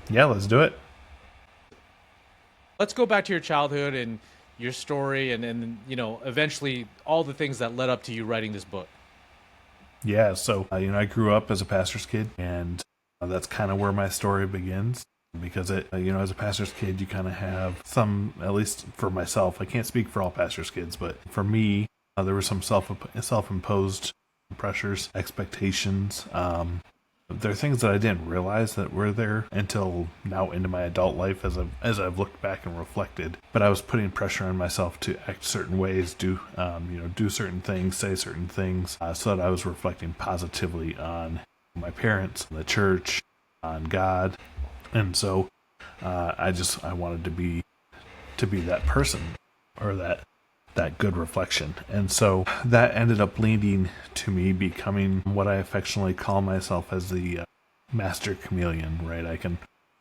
Yeah, let's do it. Let's go back to your childhood and your story and eventually all the things that led up to you writing this book. Yeah, so, I grew up as a pastor's kid, and that's kind of where my story begins. Because as a pastor's kid, you kind of have some, at least for myself, I can't speak for all pastor's kids, but for me, there were some self-imposed pressures, expectations. There are things that I didn't realize that were there until now into my adult life as I've looked back and reflected. But I was putting pressure on myself to act certain ways, do certain things, say certain things, so that I was reflecting positively on my parents, the church, on God, and so I wanted to be that person, or that good reflection. And so that ended up leading to me becoming what I affectionately call myself as the master chameleon, right?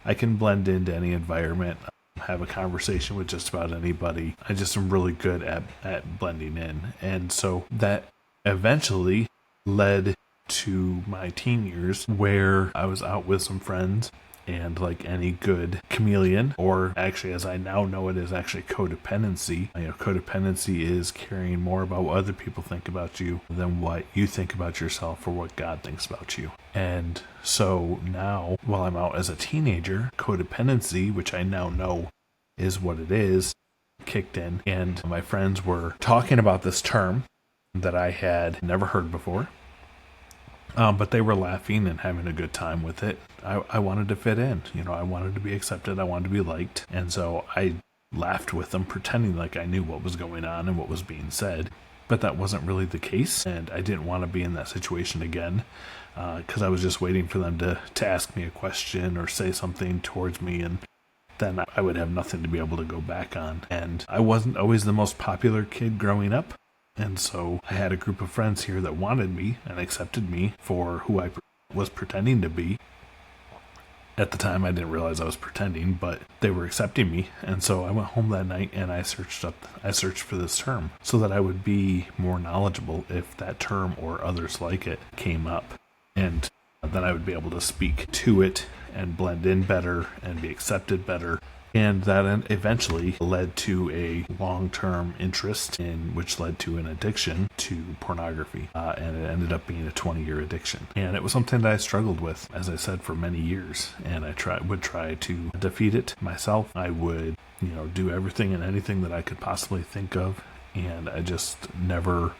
I can blend into any environment, have a conversation with just about anybody. I just am really good at blending in. And so that eventually led to my teen years where I was out with some friends, and like any good chameleon, or actually as I now know it is actually codependency. Codependency is caring more about what other people think about you than what you think about yourself or what God thinks about you. And so now, while I'm out as a teenager, codependency, which I now know is what it is, kicked in, and my friends were talking about this term that I had never heard before. But they were laughing and having a good time with it. I wanted to fit in. I wanted to be accepted. I wanted to be liked. And so I laughed with them, pretending like I knew what was going on and what was being said. But that wasn't really the case. And I didn't want to be in that situation again, because I was just waiting for them to ask me a question or say something towards me. And then I would have nothing to be able to go back on. And I wasn't always the most popular kid growing up. And so I had a group of friends here that wanted me and accepted me for who I was pretending to be. At the time, I didn't realize I was pretending, but they were accepting me. And so I went home that night and I searched for this term so that I would be more knowledgeable if that term or others like it came up. And then I would be able to speak to it and blend in better and be accepted better. And that eventually led to a long-term interest in, which led to an addiction to pornography. And it ended up being a 20-year addiction. And it was something that I struggled with, as I said, for many years. And I would try to defeat it myself. I would, do everything and anything that I could possibly think of. And I just never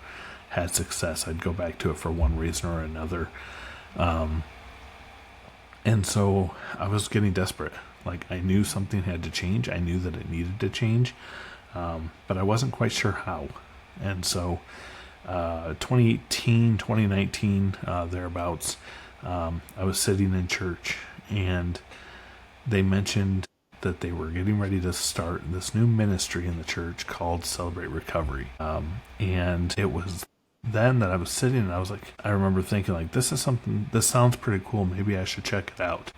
had success. I'd go back to it for one reason or another. And so I was getting desperate. Like, I knew something had to change. I knew that it needed to change, but I wasn't quite sure how. And so 2018, 2019, thereabouts, I was sitting in church, and they mentioned that they were getting ready to start this new ministry in the church called Celebrate Recovery. And it was then that I was sitting and I remember thinking, like, this sounds pretty cool. Maybe I should check it out.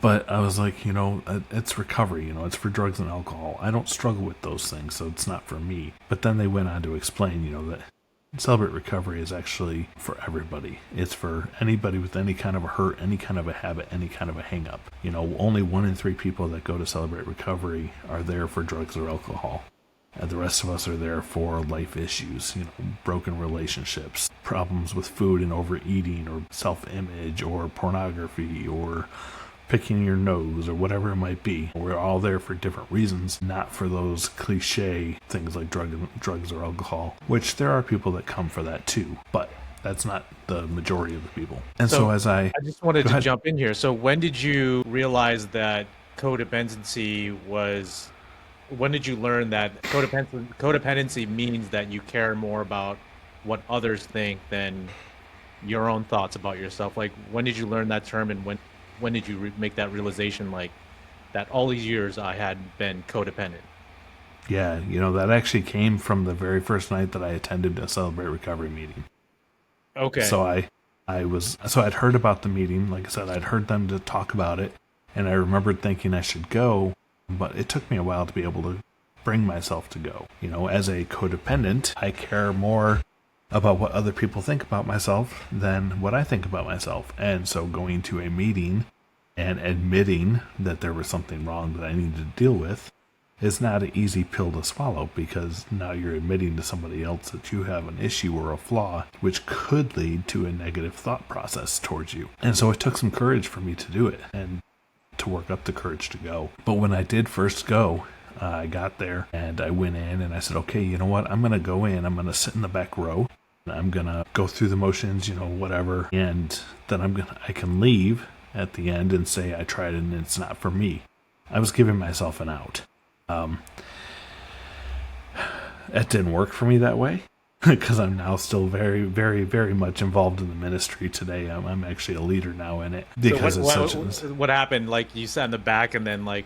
But I was like, it's recovery, it's for drugs and alcohol. I don't struggle with those things, so it's not for me. But then they went on to explain, that Celebrate Recovery is actually for everybody. It's for anybody with any kind of a hurt, any kind of a habit, any kind of a hang up. Only 1 in 3 people that go to Celebrate Recovery are there for drugs or alcohol. And the rest of us are there for life issues, broken relationships, problems with food and overeating, or self-image, or pornography, or picking your nose, or whatever it might be. We're all there for different reasons, not for those cliche things like drugs or alcohol, which there are people that come for that too, but that's not the majority of the people. And so So as I just wanted go to ahead. jump in here. So when did you realize that when did you learn that codependency means that you care more about what others think than your own thoughts about yourself? Like, when did you learn that term, and when did you make that realization, like, that all these years I had been codependent? Yeah, that actually came from the very first night that I attended a Celebrate Recovery meeting. Okay. So I'd heard about the meeting. Like I said, I'd heard them to talk about it, and I remembered thinking I should go, but it took me a while to be able to bring myself to go. As a codependent, I care more about what other people think about myself than what I think about myself. And so going to a meeting And admitting that there was something wrong that I needed to deal with is not an easy pill to swallow, because now you're admitting to somebody else that you have an issue or a flaw, which could lead to a negative thought process towards you. And so it took some courage for me to do it and to work up the courage to go. But when I did first go, I got there and I went in and I said, okay, you know what? I'm going to go in. I'm going to sit in the back row. I'm going to go through the motions, whatever. And then I can leave at the end and say I tried it and it's not for me. I was giving myself an out. It didn't work for me that way, because I'm now still very, very, very much involved in the ministry today. I'm actually a leader now in it, because what happened? Like, you sat in the back, and then, like,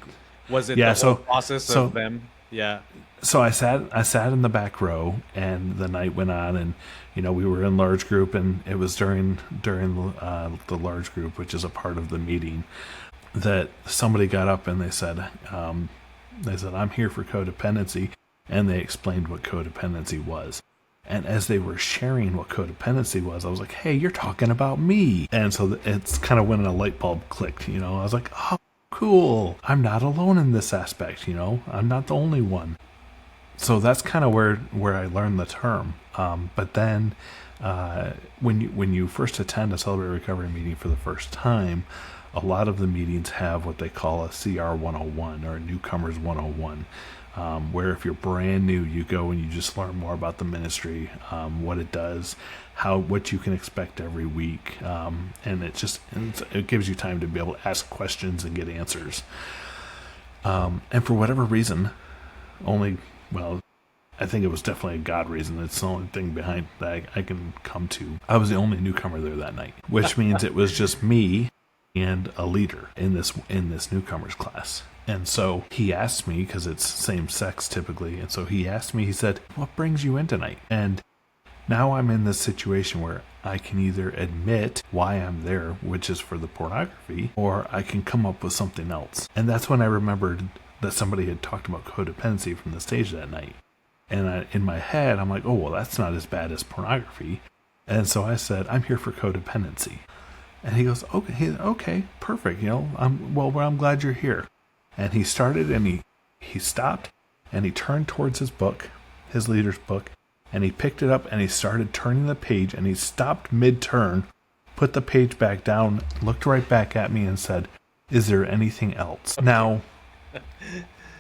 was it the whole process of them? Yeah. So I sat in the back row, and the night went on, and we were in large group, and it was during the large group, which is a part of the meeting, that somebody got up and they said, I'm here for codependency, and they explained what codependency was. And as they were sharing what codependency was, I was like, hey, you're talking about me. And so it's kind of when a light bulb clicked, I was like, oh, cool. I'm not alone in this aspect, I'm not the only one. So that's kind of where I learned the term. But then when you first attend a Celebrate Recovery meeting for the first time, a lot of the meetings have what they call a CR 101, or a Newcomers 101, where if you're brand new, you go and you just learn more about the ministry, what it does, what you can expect every week, and it gives you time to be able to ask questions and get answers. And for whatever reason, I think it was definitely a God reason. It's the only thing behind that I can come to. I was the only newcomer there that night, which means it was just me and a leader in this newcomers class. And so he asked me, because it's same sex typically, and so he asked me, he said, what brings you in tonight? And now I'm in this situation where I can either admit why I'm there, which is for the pornography, or I can come up with something else. And that's when I remembered that somebody had talked about codependency from the stage that night. And in my head, I'm like, oh, well, that's not as bad as pornography. And so I said, I'm here for codependency. And he goes, okay, perfect. I'm glad you're here. And he started, and he stopped, and he turned towards his book, his leader's book, and he picked it up and he started turning the page, and he stopped mid-turn, put the page back down, looked right back at me and said, is there anything else? Now,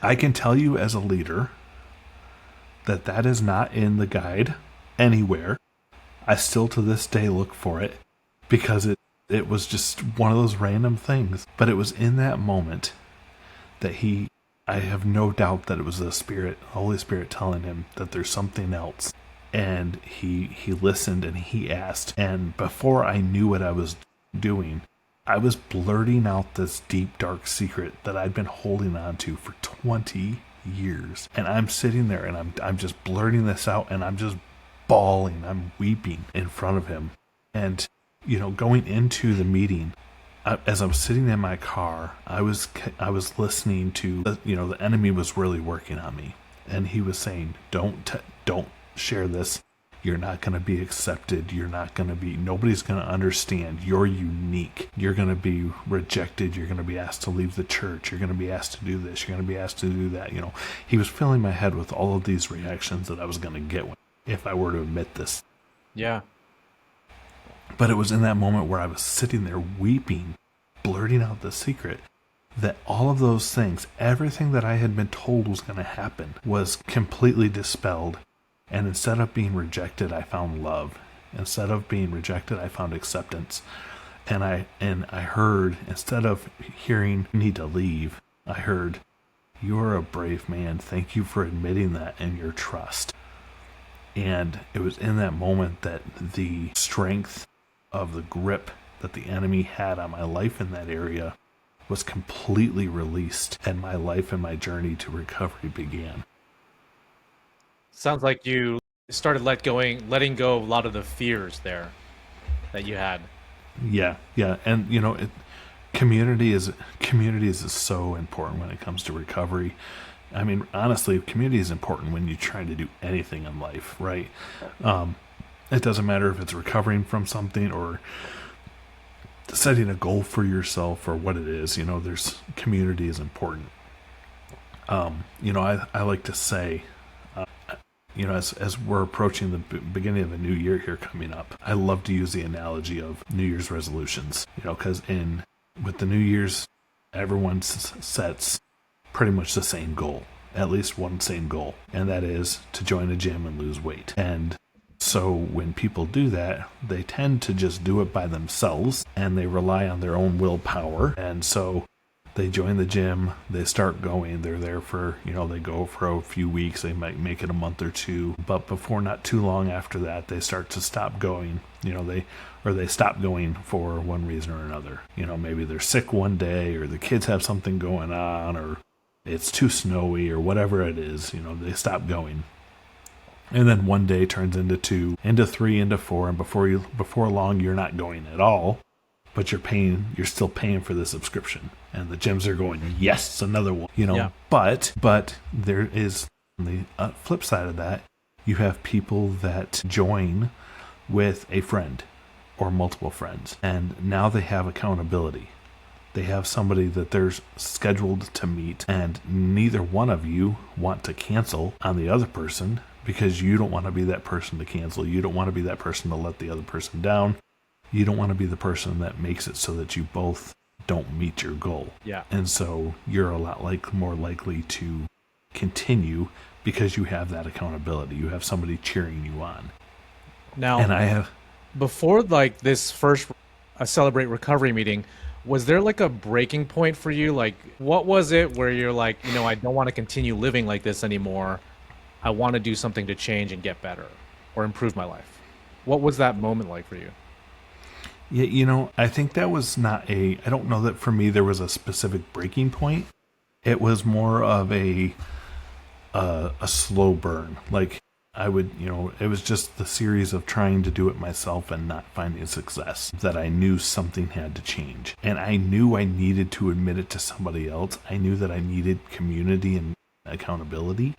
I can tell you as a leader that is not in the guide anywhere. I still to this day look for it, because it was just one of those random things. But it was in that moment that I have no doubt that it was the Holy Spirit telling him that there's something else. And he listened and he asked. And before I knew what I was doing, I was blurting out this deep, dark secret that I'd been holding on to for 20 years. And I'm sitting there and I'm just blurting this out, and I'm just bawling. I'm weeping in front of him. And going into the meeting, as I was sitting in my car, I was listening to, the enemy was really working on me, and he was saying, don't share this. You're not going to be accepted. Nobody's going to understand. You're unique. You're going to be rejected. You're going to be asked to leave the church. You're going to be asked to do this. You're going to be asked to do that. He was filling my head with all of these reactions that I was going to get if I were to admit this. Yeah. But it was in that moment where I was sitting there weeping, blurting out the secret, that all of those things, everything that I had been told was going to happen, was completely dispelled. And instead of being rejected, I found love. Instead of being rejected, I found acceptance. And I heard, instead of hearing you need to leave, I heard, you're a brave man. Thank you for admitting that and your trust. And it was in that moment that the strength of the grip that the enemy had on my life in that area was completely released, and my life and my journey to recovery began. Sounds like you started letting go of a lot of the fears there that you had. Yeah. And community is so important when it comes to recovery. I mean, honestly, community is important when you're trying to do anything in life, right? It doesn't matter if it's recovering from something or setting a goal for yourself or what it is, there's community is important. I like to say, as we're approaching the beginning of a new year here coming up, I love to use the analogy of New Year's resolutions, because with the New Year's, everyone sets pretty much the same goal, at least one same goal, and that is to join a gym and lose weight. And so when people do that, they tend to just do it by themselves, and they rely on their own willpower. And so they join the gym, they start going, they're there for, they go for a few weeks, they might make it a month or two, but before not too long after that, they start to stop going, they stop going for one reason or another. Maybe they're sick one day, or the kids have something going on, or it's too snowy, or whatever it is, they stop going. And then one day turns into 2, into 3, into 4, and before long, you're not going at all. But you're still paying for the subscription, and the gyms are going, yes, another one, Yeah. But there is, on the flip side of that, you have people that join with a friend or multiple friends, and now they have accountability. They have somebody that they're scheduled to meet, and neither one of you want to cancel on the other person because you don't want to be that person to cancel. You don't want to be that person to let the other person down. You don't want to be the person that makes it so that you both don't meet your goal. Yeah. And so you're a lot more likely to continue because you have that accountability. You have somebody cheering you on. Now, And I have... before like this first Celebrate Recovery meeting, was there like a breaking point for you? Like, what was it where you're like, I don't want to continue living like this anymore. I want to do something to change and get better or improve my life. What was that moment like for you? Yeah, I think that was I don't know that for me there was a specific breaking point. It was more of a slow burn. Like I would, it was just the series of trying to do it myself and not finding success that I knew something had to change. And I knew I needed to admit it to somebody else. I knew that I needed community and accountability,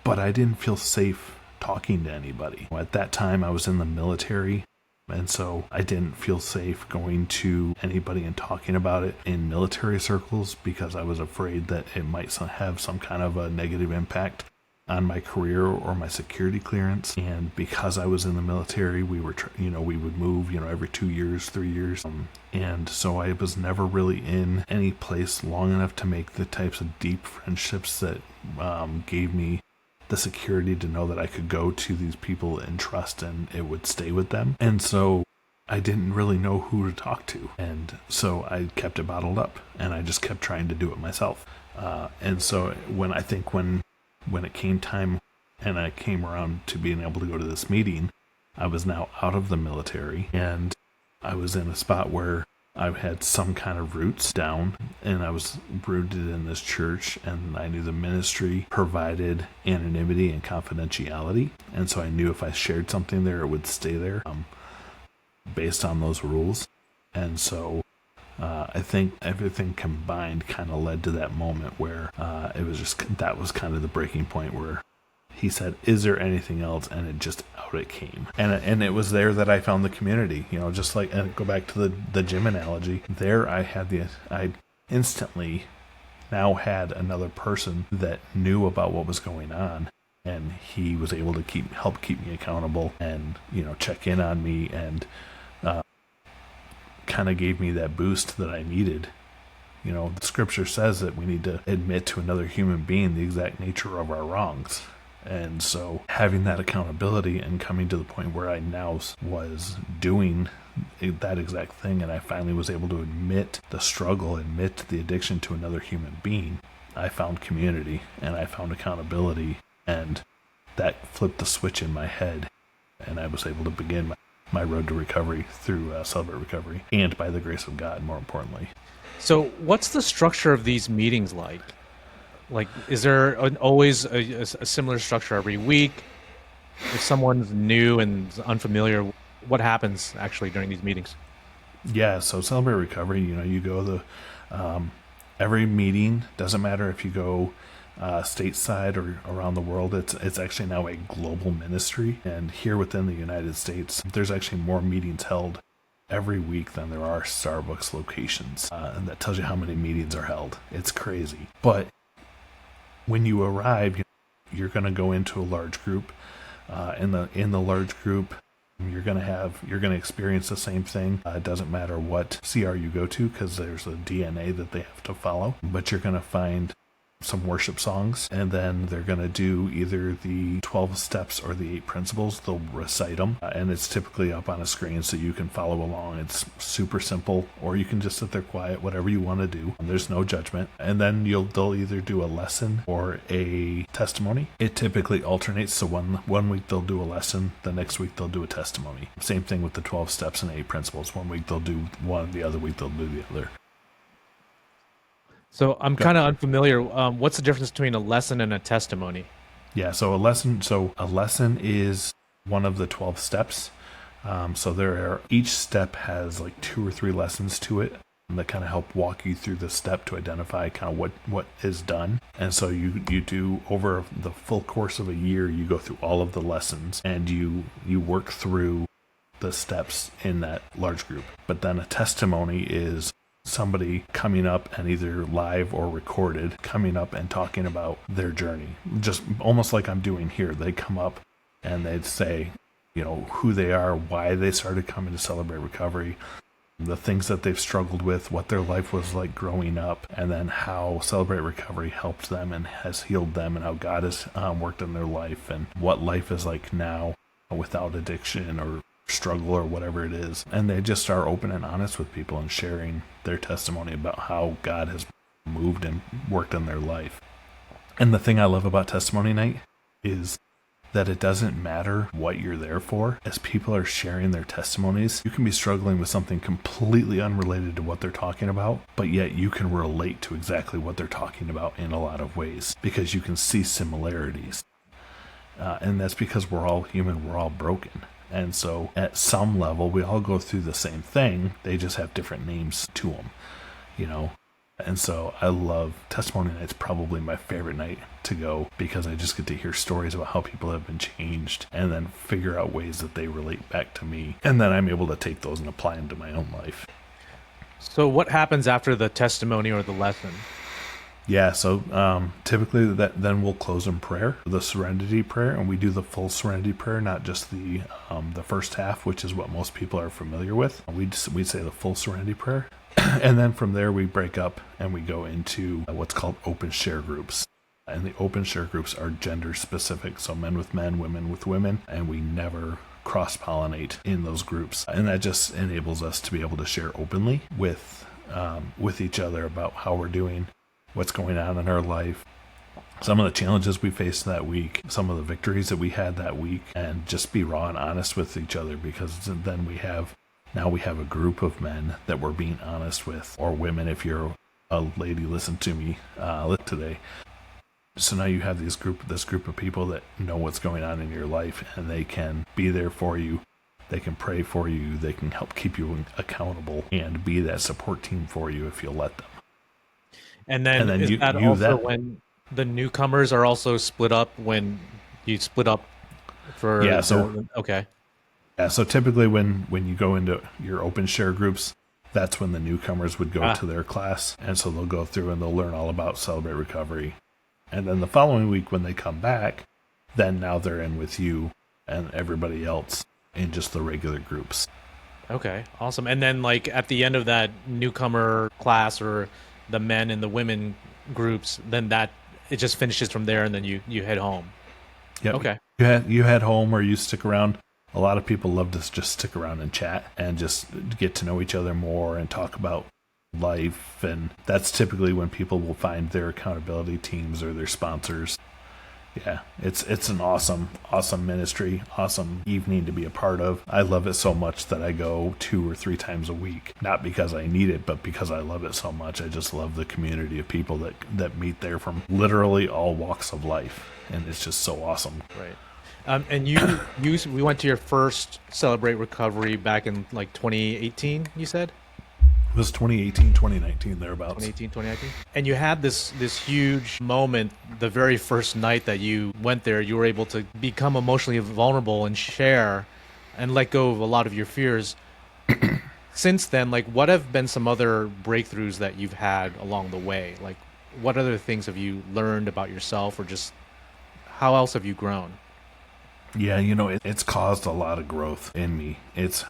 but I didn't feel safe talking to anybody. At that time, I was in the military. And so I didn't feel safe going to anybody and talking about it in military circles because I was afraid that it might have some kind of a negative impact on my career or my security clearance. And because I was in the military, we were, we would move, every 2 years, 3 years. And so I was never really in any place long enough to make the types of deep friendships that gave me the security to know that I could go to these people and trust and it would stay with them. And so I didn't really know who to talk to. And so I kept it bottled up and I just kept trying to do it myself. And so when it came time and I came around to being able to go to this meeting, I was now out of the military and I was in a spot where I had some kind of roots down and I was rooted in this church and I knew the ministry provided anonymity and confidentiality. And so I knew if I shared something there, it would stay there based on those rules. And so I think everything combined kind of led to that moment where that was kind of the breaking point where he said, is there anything else? And out it came. And it was there that I found the community, just like, and go back to the gym analogy. There I instantly now had another person that knew about what was going on. And he was able to help keep me accountable and, check in on me and kind of gave me that boost that I needed. The scripture says that we need to admit to another human being the exact nature of our wrongs. And so having that accountability and coming to the point where I now was doing that exact thing and I finally was able to admit the struggle, admit the addiction to another human being, I found community and I found accountability, and that flipped the switch in my head and I was able to begin my road to recovery through Celebrate Recovery, and by the grace of God, more importantly. So what's the structure of these meetings like? Like, is there always a similar structure every week? If someone's new and unfamiliar, what happens actually during these meetings? Yeah, so Celebrate Recovery, you go every meeting, doesn't matter if you go stateside or around the world. It's actually now a global ministry, and here within the United States, there's actually more meetings held every week than there are Starbucks locations. And that tells you how many meetings are held. It's crazy. But when you arrive, you're going to go into a large group. In the large group, you're going to experience the same thing. It doesn't matter what CR you go to, because there's a DNA that they have to follow. But you're going to find some worship songs, and then they're going to do either the 12 steps or the 8 principles. They'll recite them, and it's typically up on a screen so you can follow along. It's super simple, or you can just sit there quiet, whatever you want to do. There's no judgment. And then they'll either do a lesson or a testimony. It typically alternates, so one week they'll do a lesson, the next week they'll do a testimony. Same thing with the 12 steps and 8 principles. One week they'll do one, the other week they'll do the other. So I'm kind of unfamiliar. What's the difference between a lesson and a testimony? Yeah, so a lesson is one of the 12 steps. So each step has like 2 or 3 lessons to it that kind of help walk you through the step to identify kind of what is done. And so you do, over the full course of a year, you go through all of the lessons and you work through the steps in that large group. But then a testimony is somebody coming up, and either live or recorded, coming up and talking about their journey, just almost like I'm doing here. They come up and they'd say, who they are, why they started coming to Celebrate Recovery, the things that they've struggled with, what their life was like growing up, and then how Celebrate Recovery helped them and has healed them, and how God has worked in their life, and what life is like now without addiction or struggle or whatever it is. And they just are open and honest with people and sharing their testimony about how God has moved and worked in their life. And the thing I love about Testimony Night is that it doesn't matter what you're there for. As people are sharing their testimonies, you can be struggling with something completely unrelated to what they're talking about, but yet you can relate to exactly what they're talking about in a lot of ways, because you can see similarities. And that's because we're all human, we're all broken. And so at some level, we all go through the same thing. They just have different names to them, And so I love Testimony Night's probably my favorite night to go, because I just get to hear stories about how people have been changed and then figure out ways that they relate back to me. And then I'm able to take those and apply them to my own life. So what happens after the testimony or the lesson? Yeah, so typically then we'll close in prayer, the Serenity Prayer, and we do the full Serenity Prayer, not just the first half, which is what most people are familiar with. We say the full Serenity Prayer, and then from there we break up and we go into what's called open share groups. And the open share groups are gender specific, so men with men, women with women, and we never cross-pollinate in those groups. And that just enables us to be able to share openly with each other about how we're doing, what's going on in our life, some of the challenges we faced that week, some of the victories that we had that week, and just be raw and honest with each other, because then we have a group of men that we're being honest with, or women if you're a lady. Listen to me today. So now you have this group of people that know what's going on in your life, and they can be there for you. They can pray for you. They can help keep you accountable and be that support team for you if you'll let them. And then is that also when the newcomers are also split up, when you split up for... Yeah, so... Okay. Yeah, so typically when you go into your open share groups, that's when the newcomers would go to their class. And so they'll go through and they'll learn all about Celebrate Recovery. And then the following week when they come back, then now they're in with you and everybody else in just the regular groups. Okay, awesome. And then like at the end of that newcomer class, or the men and the women groups, then it just finishes from there, and then you head home. Yep. Okay. You head home, or you stick around. A lot of people love to just stick around and chat and just get to know each other more and talk about life. And that's typically when people will find their accountability teams or their sponsors. Yeah, it's an awesome ministry, awesome evening to be a part of. I love it so much that I go 2 or 3 times a week, not because I need it, but because I love it so much. I just love the community of people that meet there from literally all walks of life, and it's just so awesome. Right. And we went to your first Celebrate Recovery back in like 2018, you said? It was 2018, 2019, thereabouts. 2018, 2019. And you had this huge moment the very first night that you went there. You were able to become emotionally vulnerable and share and let go of a lot of your fears. since then, like, what have been some other breakthroughs that you've had along the way? Like, what other things have you learned about yourself, or just how else have you grown? Yeah, it's caused a lot of growth in me. It's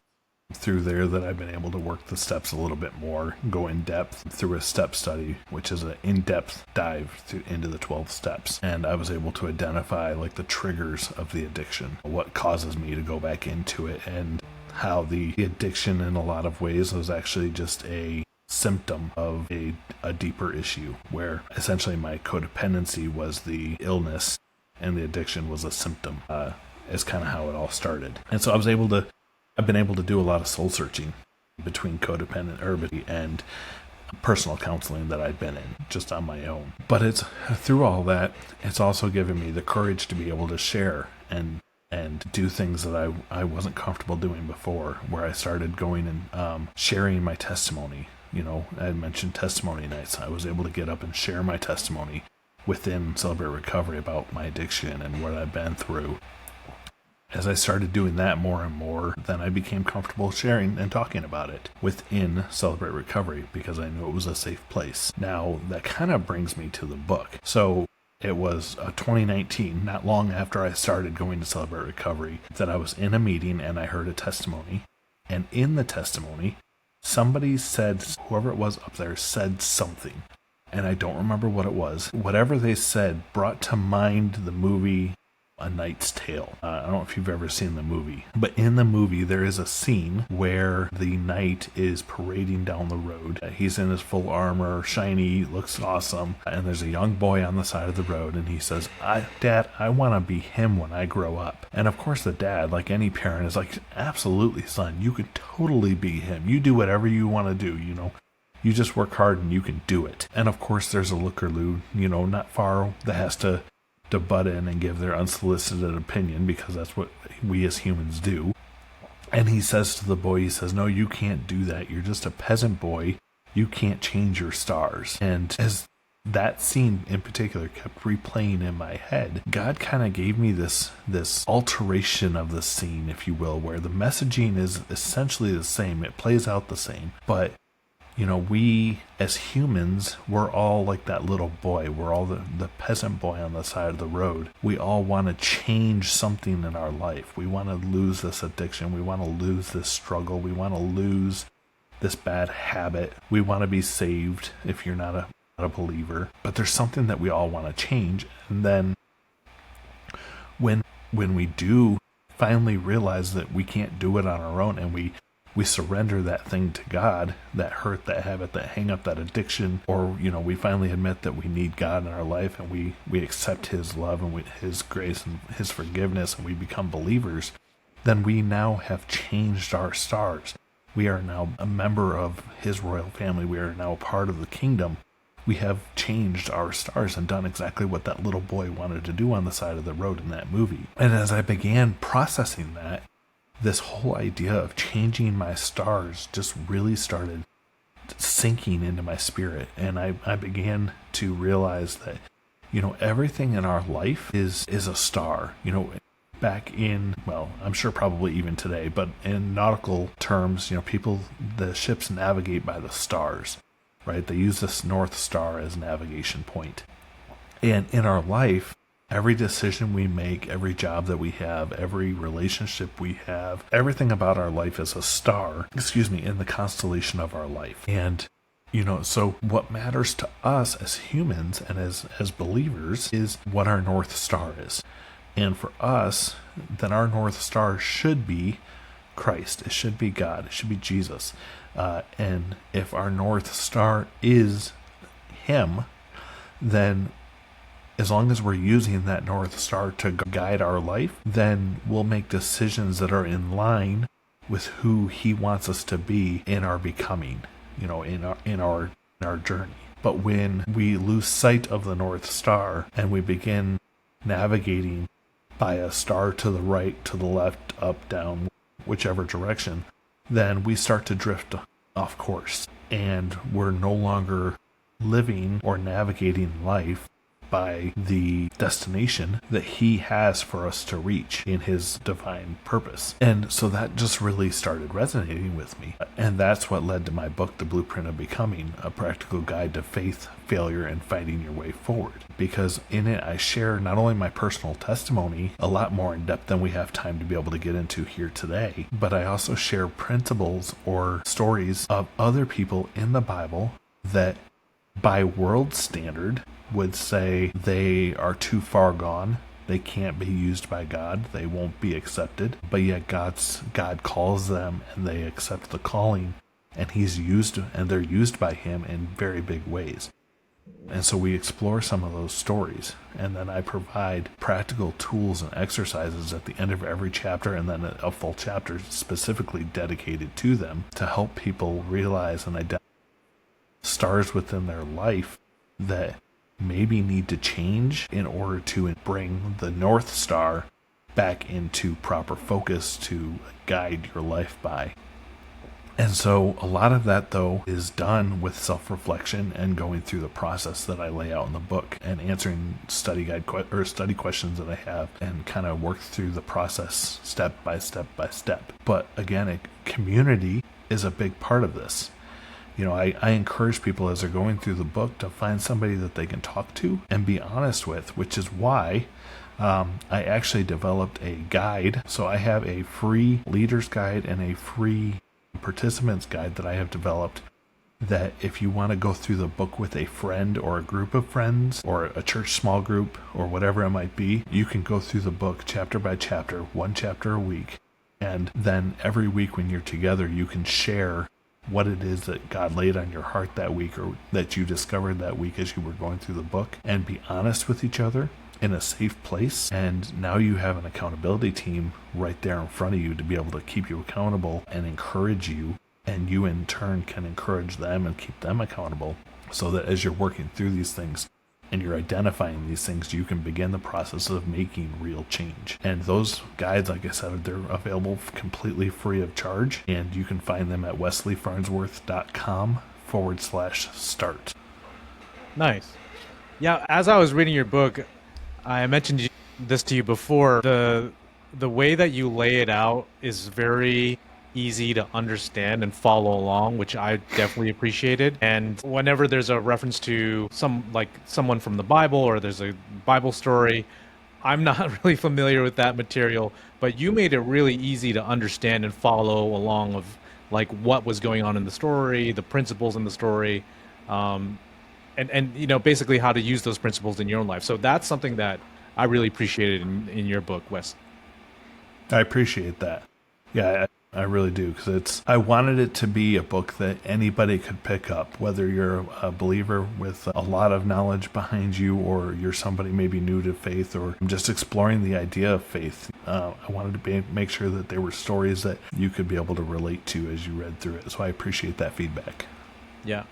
through there that I've been able to work the steps a little bit more, go in depth through a step study, which is an in-depth dive into the 12 steps. And I was able to identify like the triggers of the addiction, what causes me to go back into it, and how the addiction in a lot of ways was actually just a symptom of a deeper issue, where essentially my codependency was the illness and the addiction was a symptom, is kind of how it all started. And so I've been able to do a lot of soul searching between codependent urbanity and personal counseling that I've been in just on my own. But it's through all that, it's also given me the courage to be able to share and do things that I wasn't comfortable doing before, where I started going and sharing my testimony. I had mentioned testimony nights. I was able to get up and share my testimony within Celebrate Recovery about my addiction and what I've been through. As I started doing that more and more, then I became comfortable sharing and talking about it within Celebrate Recovery because I knew it was a safe place. Now, that kind of brings me to the book. So it was 2019, not long after I started going to Celebrate Recovery, that I was in a meeting and I heard a testimony. And in the testimony, somebody said, whoever it was up there said something. And I don't remember what it was. Whatever they said brought to mind the movie A Knight's Tale. I don't know if you've ever seen the movie, but in the movie there is a scene where the knight is parading down the road. He's in his full armor, shiny, looks awesome, and there's a young boy on the side of the road, and he says, Dad, I want to be him when I grow up. And of course the dad, like any parent, is like, absolutely, son, you could totally be him. You do whatever you want to do, You just work hard and you can do it. And of course there's a lookaloo, not far, that has to butt in and give their unsolicited opinion, because that's what we as humans do. And he says to the boy, he says, no, you can't do that. You're just a peasant boy. You can't change your stars. And as that scene in particular kept replaying in my head, God kind of gave me this alteration of the scene, if you will, where the messaging is essentially the same. It plays out the same, but we as humans, we're all like that little boy. We're all the peasant boy on the side of the road. We all want to change something in our life. We want to lose this addiction. We want to lose this struggle. We want to lose this bad habit. We want to be saved if you're not a believer. But there's something that we all want to change. And then when we do finally realize that we can't do it on our own, and we surrender that thing to God, that hurt, that habit, that hang up, that addiction, or, we finally admit that we need God in our life, and we accept His love and His grace and His forgiveness, and we become believers, then we now have changed our stars. We are now a member of His royal family. We are now a part of the kingdom. We have changed our stars and done exactly what that little boy wanted to do on the side of the road in that movie. And as I began processing that, this whole idea of changing my stars just really started sinking into my spirit. And I began to realize that, everything in our life is a star. Back in, well, I'm sure probably even today, but in nautical terms, the ships navigate by the stars, right? They use this North Star as navigation point. And in our life, every decision we make, every job that we have, every relationship we have, everything about our life is a star, in the constellation of our life. And, so what matters to us as humans and as believers is what our North Star is. And for us, then our North Star should be Christ. It should be God. It should be Jesus. And if our North Star is Him, then as long as we're using that North Star to guide our life, then we'll make decisions that are in line with who He wants us to be in our becoming, in our journey. But when we lose sight of the North Star and we begin navigating by a star to the right, to the left, up, down, whichever direction, then we start to drift off course, and we're no longer living or navigating life by the destination that he has for us to reach in his divine purpose. And so that just really started resonating with me. And that's what led to my book, The Blueprint of Becoming, a practical guide to faith, failure, and fighting your way forward. Because in it, I share not only my personal testimony, a lot more in depth than we have time to be able to get into here today, but I also share principles or stories of other people in the Bible that by world standard would say they are too far gone. They can't be used by God. They won't be accepted. But yet God calls them and they accept the calling, and they're used by him in very big ways. And so we explore some of those stories, and then I provide practical tools and exercises at the end of every chapter, and then a full chapter specifically dedicated to them to help people realize and identify stars within their life that maybe need to change in order to bring the North Star back into proper focus to guide your life by. And so a lot of that, though, is done with self-reflection and going through the process that I lay out in the book and answering study questions that I have, and kind of work through the process step by step by step. But again, a community is a big part of this. You know, I encourage people as they're going through the book to find somebody that they can talk to and be honest with, which is why I actually developed a guide. So I have a free leader's guide and a free participants guide that I have developed, that if you want to go through the book with a friend or a group of friends or a church small group or whatever it might be, you can go through the book chapter by chapter, one chapter a week. And then every week when you're together, you can share what it is that God laid on your heart that week, or that you discovered that week as you were going through the book, and be honest with each other in a safe place. And now you have an accountability team right there in front of you to be able to keep you accountable and encourage you, and you in turn can encourage them and keep them accountable, so that as you're working through these things and you're identifying these things, you can begin the process of making real change. And those guides, like I said, they're available completely free of charge, and you can find them at wesleyfarnsworth.com/start. Nice. Yeah, as I was reading your book, I mentioned this to you before. The way that you lay it out is very easy to understand and follow along, which I definitely appreciated. And whenever there's a reference to someone from the Bible, or there's a Bible story, I'm not really familiar with that material, but you made it really easy to understand and follow along of like what was going on in the story, the principles in the story, and you know, basically how to use those principles in your own life. So that's something that I really appreciated in your book, Wes. I appreciate that. Yeah, I really do, because I wanted it to be a book that anybody could pick up, whether you're a believer with a lot of knowledge behind you, or you're somebody maybe new to faith, or just exploring the idea of faith. I wanted to make sure that they were stories that you could be able to relate to as you read through it. So I appreciate that feedback. Yeah.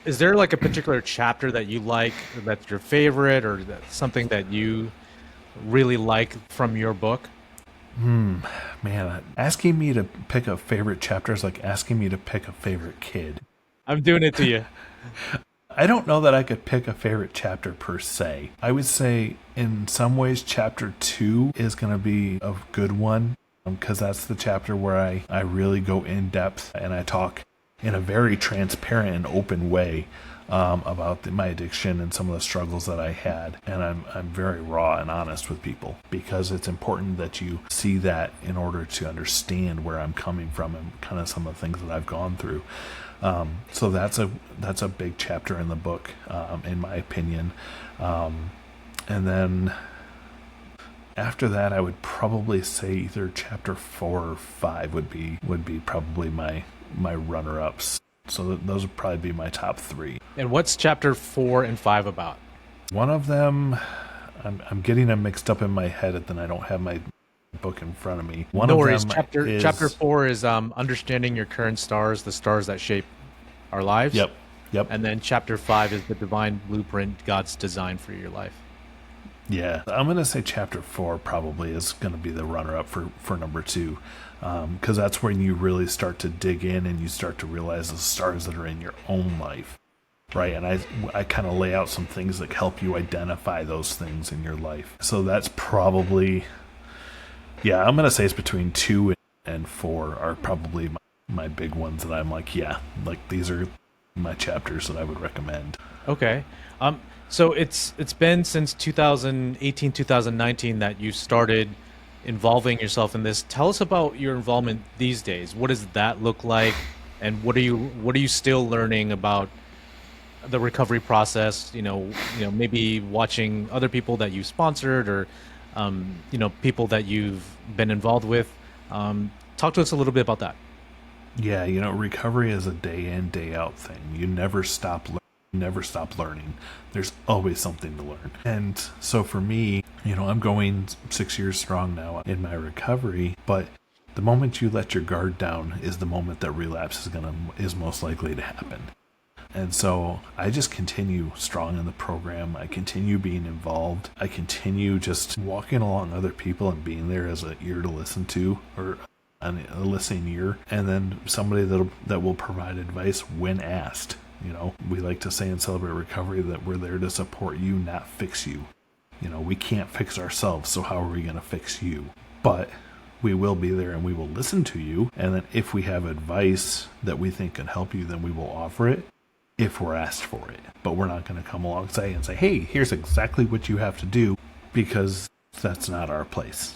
Is there like a particular chapter that you like, that's your favorite, or that's something that you really like from your book? Man, asking me to pick a favorite chapter is like asking me to pick a favorite kid. I'm doing it to you. I don't know that I could pick a favorite chapter per se. I would say in some ways chapter 2 is going to be a good one, because that's the chapter where I really go in depth and I talk in a very transparent and open way about my addiction and some of the struggles that I had. And I'm very raw and honest with people, because it's important that you see that in order to understand where I'm coming from and kind of some of the things that I've gone through. So that's a big chapter in the book, in my opinion. And then after that, I would probably say either chapter 4 or 5 would be probably my runner-ups. So those would probably be my top 3. And what's chapter 4 and 5 about? One of them, I'm getting them mixed up in my head, and then I don't have my book in front of me. One no of worries. them Chapter 4 is understanding your current stars, the stars that shape our lives. Yep. And then chapter 5 is the divine blueprint, God's design for your life. Yeah, I'm going to say chapter 4 probably is going to be the runner-up for number 2. Because that's when you really start to dig in and you start to realize the stars that are in your own life. right? And I kind of lay out some things that help you identify those things in your life. So that's probably, yeah, I'm going to say it's between 2 and 4 are probably my big ones that I'm like, yeah, like these are my chapters that I would recommend. Okay. So it's been since 2018, 2019 that you started involving yourself in this. Tell us about your involvement these days. What does that look like? And what are you still learning about the recovery process? Maybe watching other people that you sponsored or, people that you've been involved with. Talk to us a little bit about that. Yeah, recovery is a day in, day out thing. You never stop learning. There's always something to learn. And so for me, I'm going 6 years strong now in my recovery, but the moment you let your guard down is the moment that relapse is most likely to happen. And so I just continue strong in the program. I continue being involved. I continue just walking along other people and being there as an ear to listen to, or a listening ear, and then somebody that will provide advice when asked. We like to say in Celebrate Recovery that we're there to support you, not fix you. We can't fix ourselves, so how are we going to fix you? But we will be there and we will listen to you. And then if we have advice that we think can help you, then we will offer it if we're asked for it. But we're not going to come alongside and say, hey, here's exactly what you have to do, because that's not our place.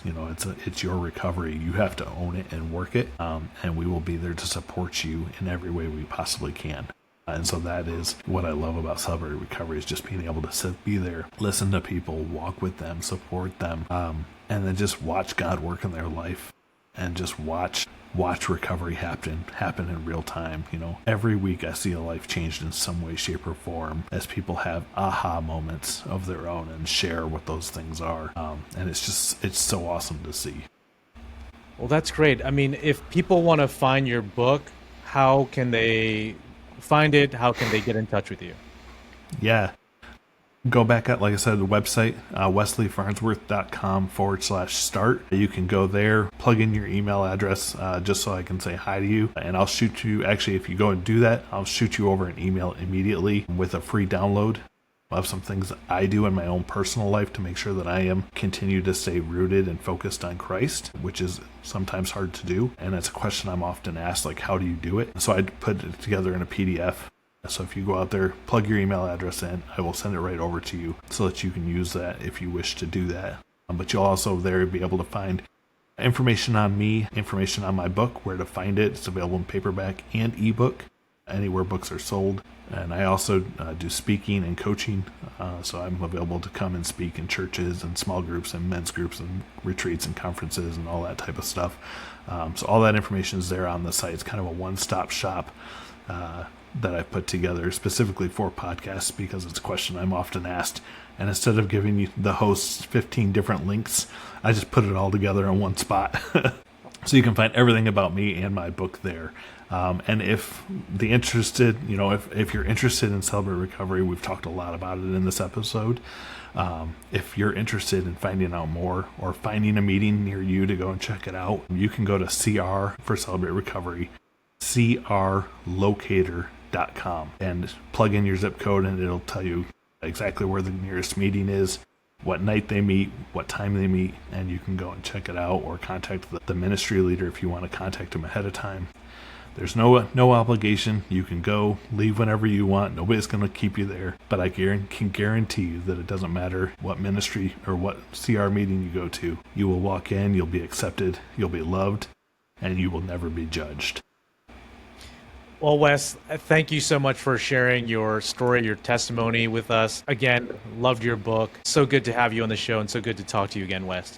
It's your recovery. You have to own it and work it. And we will be there to support you in every way we possibly can. And so that is what I love about Celebrate Recovery, is just being able to be there, listen to people, walk with them, support them, and then just watch God work in their life, and just watch recovery happen in real time. Every week I see a life changed in some way, shape, or form as people have aha moments of their own and share what those things are. And it's so awesome to see. Well, that's great. I mean, if people want to find your book, how can they find it? How can they get in touch with you? Yeah. Go back at, like I said, the website, wesleyfarnsworth.com/start. You can go there, plug in your email address, just so I can say hi to you. And I'll shoot you, actually, if you go and do that, I'll shoot you over an email immediately with a free download of some things that I do in my own personal life to make sure that I continue to stay rooted and focused on Christ, which is sometimes hard to do. And it's a question I'm often asked, like, how do you do it? So I put it together in a PDF. So if you go out there, plug your email address in, I will send it right over to you so that you can use that if you wish to do that. But you'll also there be able to find information on me, information on my book, where to find it. It's available in paperback and ebook, anywhere books are sold. And I also do speaking and coaching, so I'm available to come and speak in churches and small groups and men's groups and retreats and conferences and all that type of stuff. So all that information is there on the site. It's kind of a one-stop shop that I put together specifically for podcasts, because it's a question I'm often asked. And instead of giving you the hosts 15 different links, I just put it all together in one spot. So you can find everything about me and my book there. And if you're interested in Celebrate Recovery, we've talked a lot about it in this episode. If you're interested in finding out more or finding a meeting near you to go and check it out, you can go to CR for Celebrate Recovery, crlocator.com, and plug in your zip code, and it'll tell you exactly where the nearest meeting is, what night they meet, what time they meet, and you can go and check it out or contact the ministry leader if you want to contact them ahead of time. There's no obligation. You can go, leave whenever you want. Nobody's going to keep you there. But I can guarantee you that it doesn't matter what ministry or what CR meeting you go to. You will walk in, you'll be accepted, you'll be loved, and you will never be judged. Well, Wes, thank you so much for sharing your story, your testimony with us. Again, loved your book. So good to have you on the show, and so good to talk to you again, Wes.